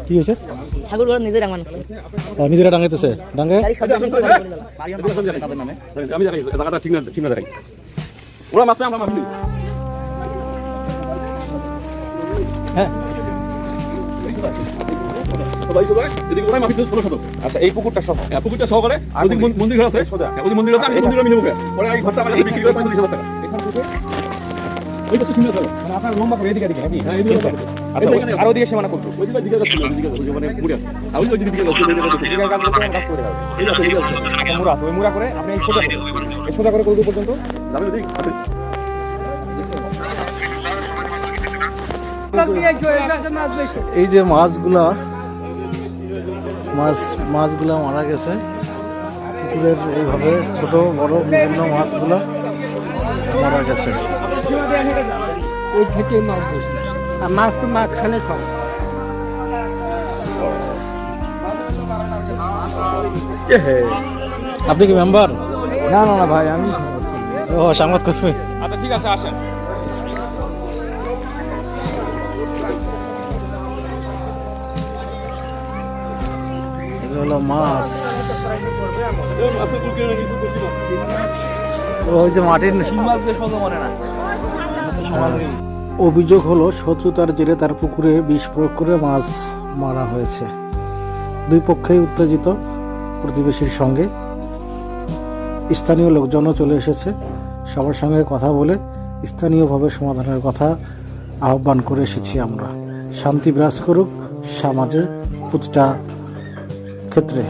কি হয়েছে? ঠাকুরগুলো নিজের ডাঙান নিজেরা ডাঙাইতেছে ডাঙে আমি দেখাই জায়গাটা ঠিক না দেখাই ওরা মাত্র আমরা মাফি হ্যাঁ আচ্ছা এই পুকুরটা সহ পুকুরটা সহকারে মন্দির ঘর আছে ওই মন্দির আছে আমি মন্দির আমি নেবো পরে এই ঘরটা আমার বিক্রি করে 45,000 টাকা ওই তো শুনে আছে মানে আপনার লম্বা করে এদিকে নাকি হ্যাঁ এদিকে আচ্ছা আর ওদিকে সীমানা করব ওইদিকে দিকে যাচ্ছে ওইদিকে মানে মুড়া আর ওইদিকে দিকে যাচ্ছে ওইদিকে কাজ করতে কাজ করে দাও এই আছে এই আছে মুড়া ওই মুড়া করে আপনি এই সোজা করে কত পর্যন্ত যাবে ঠিক আছে এই যে মাছগুলা মারা গেছে পুকুরের এইভাবে ছোট বড় বিভিন্ন মাছগুলা মারা গেছে। ওই থেকে মাছ আর মাছ তো মাঝখানে সব আপনি কি মেম্বার? না না না ভাই আমি ও সংবাদ কর্মী। আচ্ছা ঠিক আছে আসেন এগুলো হলো মাছ। ওই যে মাটির অভিযোগ হলো শত্রুতার জেরে তার পুকুরে বিষ প্রয়োগ করে মাছ মারা হয়েছে। দুই পক্ষেই উত্তেজিত, প্রতিবেশীর সঙ্গে স্থানীয় লোকজনও চলে এসেছে। সবার সঙ্গে কথা বলে স্থানীয়ভাবে সমাধানের কথা আহ্বান করে এসেছি আমরা। শান্তি বিরাজ করুক সমাজে প্রতিটা ক্ষেত্রে।